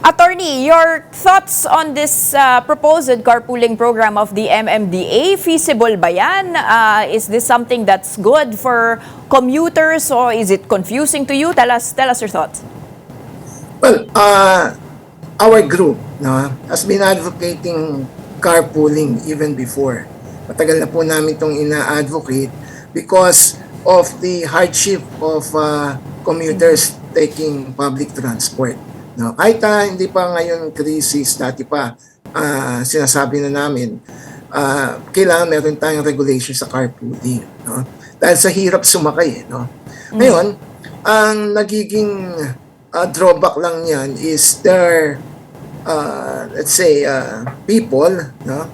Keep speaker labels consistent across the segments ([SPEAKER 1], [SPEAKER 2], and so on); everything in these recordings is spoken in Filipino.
[SPEAKER 1] Attorney, your thoughts on this proposed carpooling program of the MMDA, feasible ba yan? Is this something that's good for commuters or is it confusing to you? Tell us your thoughts.
[SPEAKER 2] Well, our group has been advocating carpooling even before. Matagal na po namin itong ina-advocate because of the hardship of commuters taking public transport. No, kahit hindi pa ngayon crisis, dati pa sinasabi na namin, kailangan meron tayong regulation sa carpooling. No? Dahil sa hirap sumakay. No? Ngayon, ang nagiging drawback lang yan is there, let's say, people, no?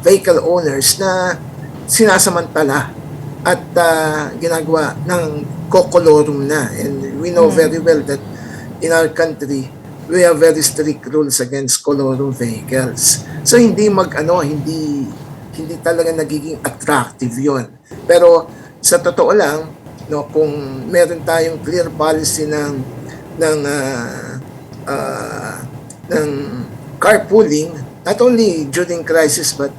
[SPEAKER 2] Vehicle owners na sinasamantala at ginagawa ng kokolorum na. And we know very well that in our country, we have very strict rules against colorum vehicles. So hindi hindi talaga nagiging attractive 'yon. Pero sa totoo lang, no, kung meron tayong clear policy ng carpooling, not only during crisis but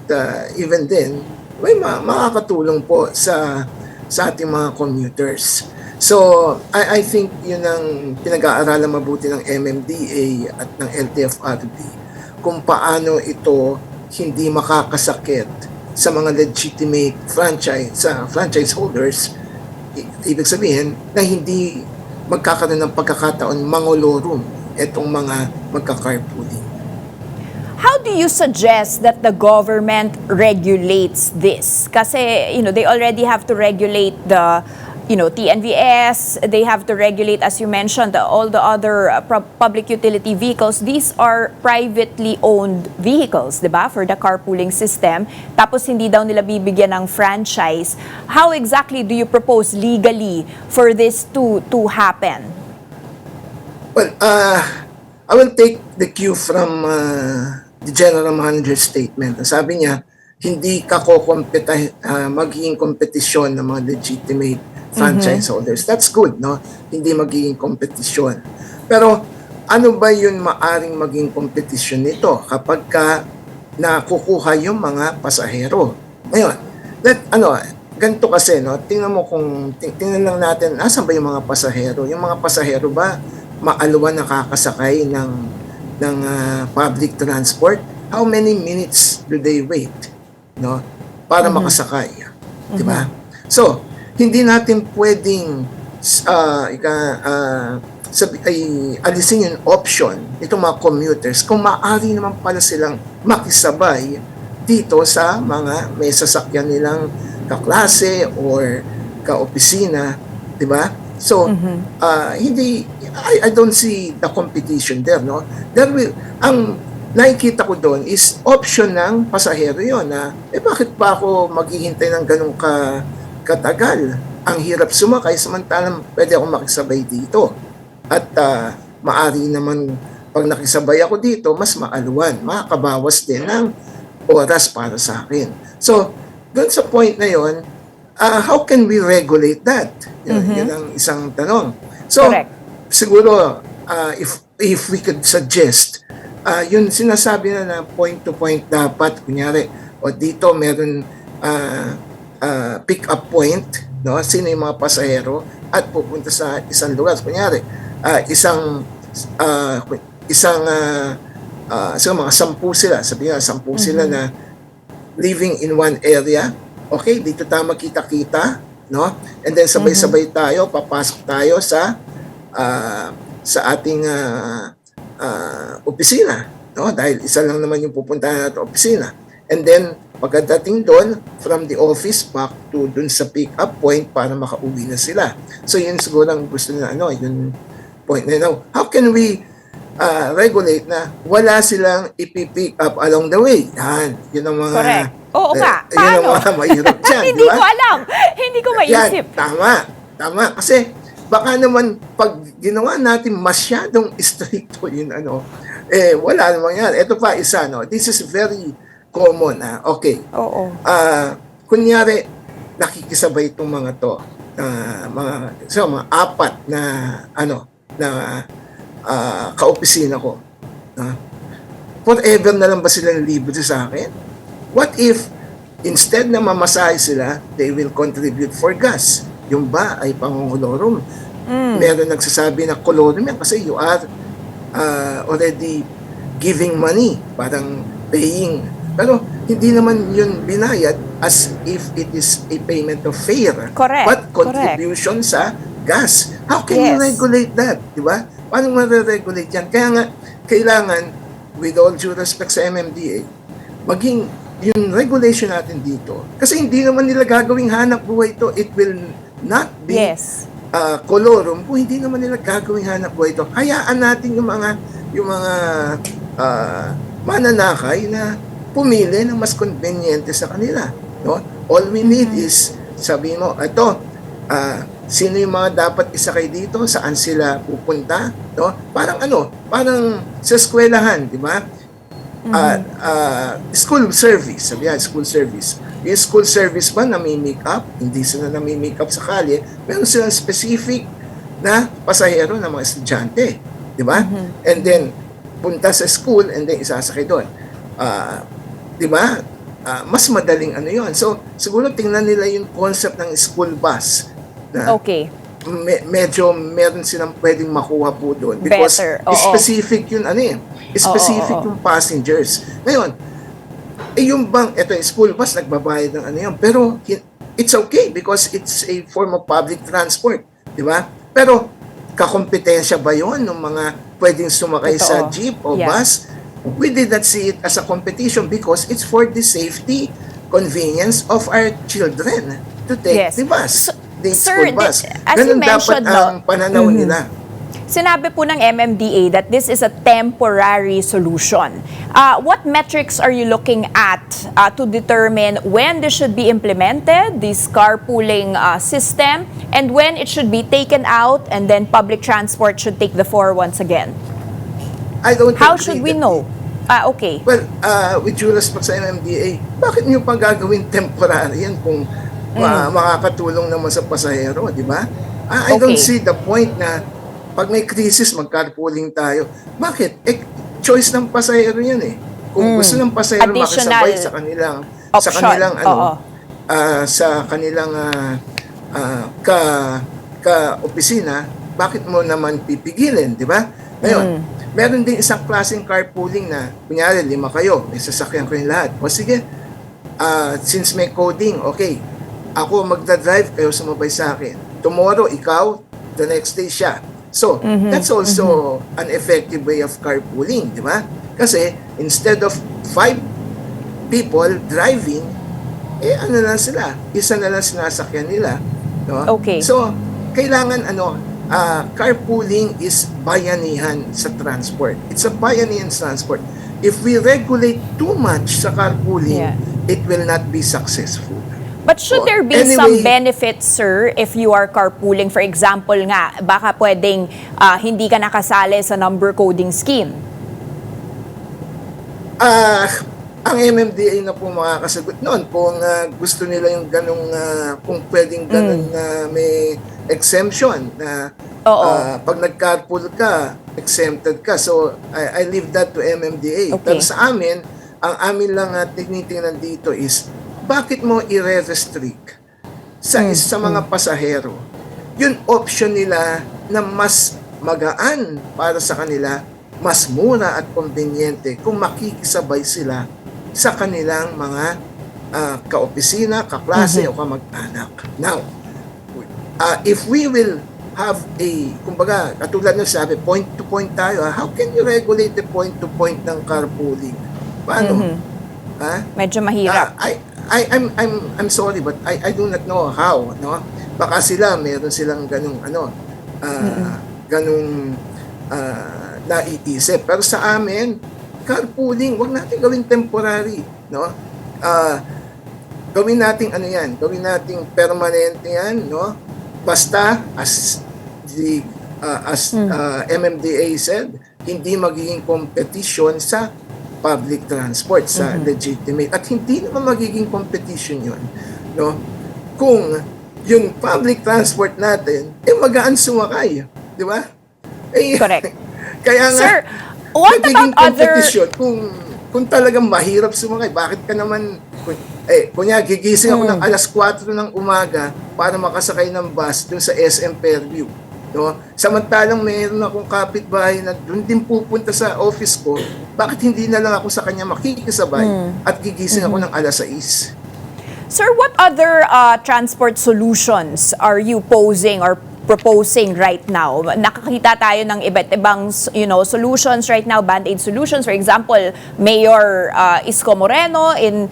[SPEAKER 2] even then, may makakatulong po sa ating mga commuters. So, I think yun ang pinag-aaralan mabuti ng MMDA at ng LTFRB kung paano ito hindi makakasakit sa mga legitimate franchise holders. Ibig sabihin na hindi magkakaroon ng pagkakataon mangolorum itong mga magka-carpooling.
[SPEAKER 1] How do you suggest that the government regulates this? Kasi, they already have to regulate the TNVS, they have to regulate, as you mentioned, all the other public utility vehicles. These are privately owned vehicles, di ba, for the carpooling system. Tapos hindi daw nila bibigyan ng franchise. How exactly do you propose legally for this to happen?
[SPEAKER 2] Well, I will take the cue from the General Manager's statement. Sabi niya, hindi magiging kompetisyon ng mga legitimate franchise holders. That's good, no? Hindi magiging kompetisyon. Pero ano ba yun maaring maging kompetisyon nito kapag nakukuha yung mga pasahero? Ngayon, ganito kasi, no? Tingnan lang natin, asan ba yung mga pasahero? Yung mga pasahero ba maaluan nakakasakay ng public transport? How many minutes do they wait, no? Para makasakay, 'di ba? So, hindi natin pwedeng alisin yung option itong mga commuters kung maaari naman pala silang makisabay dito sa mga may sasakyan nilang kaklase or kaopisina, 'di ba? So, I don't see the competition there, no? Ang nakikita ko doon is option ng pasahero yon na bakit pa ako maghihintay ng ganun katagal? Ang hirap sumakay samantalang pwede akong makisabay dito. At maari naman pag nakisabay ako dito, mas maaluan, makakabawas din ng oras para sa akin. So, doon sa point na yon, how can we regulate that? Yun ang isang tanong. So,
[SPEAKER 1] correct.
[SPEAKER 2] Siguro, if we could suggest, yun sinasabi na point to point dapat, kunyari, o dito meron pick up point, no? Sino yung mga pasahero at pupunta sa isang lugar. Kunyari, so mga 10 sila, sabihin nga 10 sila na living in one area. Okay, dito tayo magkita-kita, no? And then sabay-sabay tayo, papasok tayo sa ating opisina, no? Dahil isa lang naman yung pupuntahan natin opisina. And then pagdating doon, from the office back to doon sa pick-up point para makauwi na sila. So yun siguro ang gusto na yung point na yun. How can we regulate na wala silang ipipick up along the way? Yun ang mga...
[SPEAKER 1] Correct. Oo nga.
[SPEAKER 2] Yun ang mga mahirap dyan.
[SPEAKER 1] Hindi ko alam. Hindi ko maisip.
[SPEAKER 2] Tama. Kasi baka naman pag ginawa natin masyadong stricto yun, wala naman yan. Ito pa isa, this is very common, okay.
[SPEAKER 1] Oo.
[SPEAKER 2] Kunyari, nakikisabay itong mga to, mga apat na kaopisina ko. No? Forever na lang ba sila libre sa akin? What if, instead na mamasahe sila, they will contribute for gas? Yung ba ay pangungolorum? Meron nagsasabi na colorum yan kasi you are already giving money, parang paying. Pero hindi naman yun binayad as if it is a payment of fare.
[SPEAKER 1] Correct.
[SPEAKER 2] But contribution sa gas. How can you
[SPEAKER 1] Yes.
[SPEAKER 2] regulate that? Diba? Paano ma-regulate yan? Kaya nga, kailangan, with all due respect sa MMDA, maging yung regulation natin dito. Kasi hindi naman nila gagawing hanap buhay ito. It will not be
[SPEAKER 1] Yes.
[SPEAKER 2] colorum kung hindi naman nila gagawing hanap buhay ito. Hayaan natin yung mga mananakay na pumili ng mas conveniente sa kanila. No? All we need is, sabi mo, ito, sino yung mga dapat isakay dito, saan sila pupunta, no? Parang sa eskwelahan, di ba? School service, sabi yan, school service. Yung school service ba nami-make up? Hindi sila nami-make up sa kalye. Meron silang specific na pasahero ng mga estudyante, di ba? And then, punta sa school and then isasakay doon. Di ba? Mas madaling yun. So, siguro tingnan nila yung concept ng school bus na
[SPEAKER 1] Okay.
[SPEAKER 2] medyo meron silang pwedeng makuha po doon because
[SPEAKER 1] Better, oo.
[SPEAKER 2] specific yun specific
[SPEAKER 1] Oo.
[SPEAKER 2] yung passengers. Ngayon, yung ito yung school bus nagbabayad ng yun, pero it's okay because it's a form of public transport, di ba? Pero kakompetensya ba yun ng mga pwedeng sumakay sa
[SPEAKER 1] Totoo.
[SPEAKER 2] jeep o
[SPEAKER 1] Yeah.
[SPEAKER 2] bus? We did not see it as a competition because it's for the safety, convenience of our children to take
[SPEAKER 1] Yes.
[SPEAKER 2] the bus.
[SPEAKER 1] So,
[SPEAKER 2] The
[SPEAKER 1] sir,
[SPEAKER 2] school bus.
[SPEAKER 1] as you
[SPEAKER 2] Ganun dapat
[SPEAKER 1] mentioned,
[SPEAKER 2] ang pananaw nila.
[SPEAKER 1] Sinabi po ng MMDA that this is a temporary solution. What metrics are you looking at to determine when this should be implemented, this carpooling system, and when it should be taken out and then public transport should take the floor once again?
[SPEAKER 2] I don't
[SPEAKER 1] How
[SPEAKER 2] agree
[SPEAKER 1] should we
[SPEAKER 2] that
[SPEAKER 1] know? Okay.
[SPEAKER 2] Well, with due respect sa MMDA, bakit niyo pa gagawin temporary yan kung makakatulong naman sa pasahero, di ba? I don't
[SPEAKER 1] Okay.
[SPEAKER 2] see the point na pag may crisis, mag-carpooling tayo. Bakit? choice ng pasahero yan eh. Kung gusto ng pasahero
[SPEAKER 1] Additional
[SPEAKER 2] makisabay sa kanilang
[SPEAKER 1] option. Oo.
[SPEAKER 2] sa kanilang ka-opisina, bakit mo naman pipigilin, di ba? Ngayon, meron din isang klaseng carpooling na, kunyari, 5 kayo, may sasakyan ko yung lahat. O sige, since may coding, okay, ako magdadrive, kayo sumabay sa akin. Tomorrow, ikaw, the next day siya. So, that's also an effective way of carpooling, di ba? Kasi, instead of 5 people driving, ano lang sila, isa na lang sinasakyan nila. No?
[SPEAKER 1] Okay.
[SPEAKER 2] So, kailangan carpooling is bayanihan sa transport. It's a bayanihan transport. If we regulate too much sa carpooling, it will not be successful.
[SPEAKER 1] But should there be some benefits, sir, if you are carpooling? For example nga, baka pwedeng hindi ka nakasali sa number coding scheme.
[SPEAKER 2] Ang MMDA na po makakasagot noon kung gusto nila yung ganong, kung pwedeng ganon na may exemption na pag nag-carpool ka, exempted ka. So, I leave that to MMDA.
[SPEAKER 1] Okay.
[SPEAKER 2] Pero sa amin, ang amin lang tinitingnan dito is, bakit mo i-restrict sa mga pasahero yung option nila na mas magaan para sa kanila, mas mura at conveniente kung makikisabay sila sa kanilang mga kaopisina, kaklase o kamag-anak. Now, if we will have kumbaga, katulad ng sabi, point-to-point tayo, how can you regulate the point-to-point ng carpooling? Paano?
[SPEAKER 1] Medyo mahirap.
[SPEAKER 2] I'm sorry, but I do not know how, no? Baka meron silang ganung naiisip. Pero sa amin, carpooling, wag natin gawing temporary, no? Gawin nating gawin nating permanente yan, no? Basta as MMDA said, hindi magiging competition sa public transport, sa legitimate. At hindi naman magiging competition yun, no? Kung yung public transport natin, magaan sumakay, di ba?
[SPEAKER 1] Correct.
[SPEAKER 2] Kaya nga,
[SPEAKER 1] Sir, what
[SPEAKER 2] nagiging
[SPEAKER 1] about other...
[SPEAKER 2] competition kung talagang mahirap sumakay, bakit ka naman, kunya, gigising ako ng alas 4 ng umaga para makasakay ng bus dun sa SM Fairview. No? Samantalang mayroon akong kapitbahay na dun din pupunta sa office ko, bakit hindi na lang ako sa kanya makikisabay at gigising ako ng alas 6?
[SPEAKER 1] Sir, what other transport solutions are you posing or proposing right now? Nakakita tayo ng iba't ibang solutions right now, band-aid solutions. For example, Mayor Isko Moreno in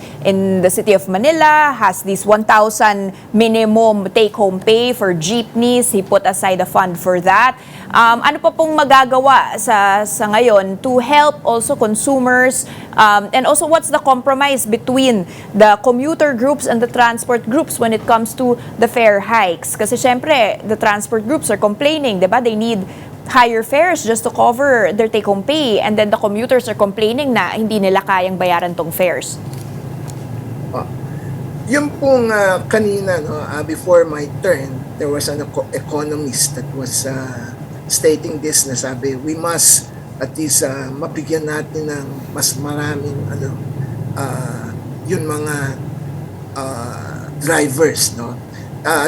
[SPEAKER 1] the city of Manila has this 1,000 minimum take-home pay for jeepneys. He put aside a fund for that. Ano pa pong magagawa sa ngayon to help also consumers, and also what's the compromise between the commuter groups and the transport groups when it comes to the fare hikes? Kasi syempre, the transport groups are complaining, diba? They need higher fares just to cover their take-home pay, and then the commuters are complaining na hindi nila kayang bayaran tong fares.
[SPEAKER 2] Yung pong kanina, no, before my turn, there was an economist that was stating this, na sabi, we must at least mabigyan natin ng mas maraming yun mga drivers, no.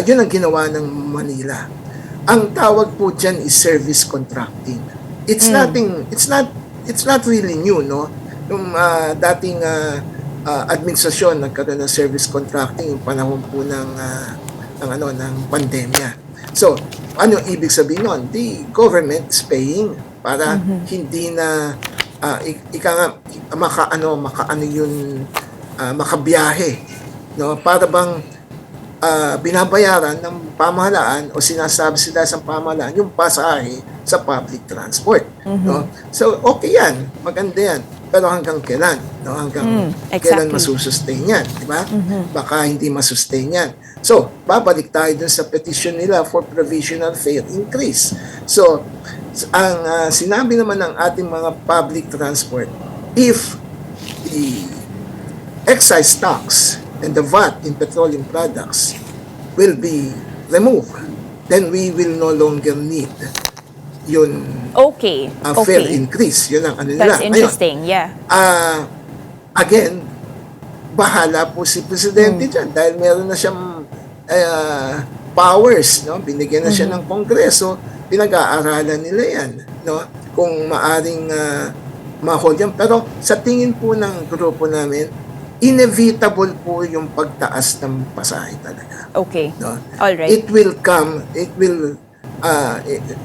[SPEAKER 2] Yun ang ginawa ng Manila. Ang tawag po diyan is service contracting. It's not really new, no. Yung dating administrasyon nagkaroon ng service contracting yung panahon po ng pandemya. So, ano ibig sabihin nun? The government is paying para hindi na makabiyahe, no? Para bang binabayaran ng pamahalaan o sinasabi sila sa pamahalaan yung pasahe sa public transport, no? So, okay yan, maganda yan. Pero hanggang kailan? No? Hanggang kailan masusustain yan? Diba? Baka hindi masustain yan. So, babalik tayo dun sa petition nila for provisional fare increase. So, ang sinabi naman ng ating mga public transport, if the excise tax and the VAT in petroleum products will be removed, then we will no longer need yun fair increase. Yun ang ano nila.
[SPEAKER 1] That's interesting, yeah.
[SPEAKER 2] Again, bahala po si Presidente dyan dahil meron na siyang powers, no? Binigyan na siya ng Kongreso, pinag-aaralan nila yan, no? Kung maaring ma-hold yan. Pero sa tingin po ng grupo namin, inevitable po yung pagtaas ng pasahe talaga.
[SPEAKER 1] Okay.
[SPEAKER 2] No?
[SPEAKER 1] All right.
[SPEAKER 2] It will come,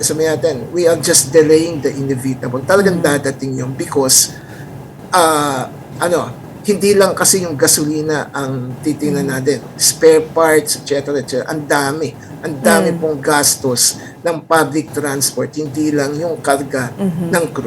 [SPEAKER 2] sabi natin, we are just delaying the inevitable. Talagang dadating yun because hindi lang kasi yung gasolina ang titingnan natin. Spare parts, etc. etc. Ang dami pong gastos ng public transport, hindi lang yung karga ng crew.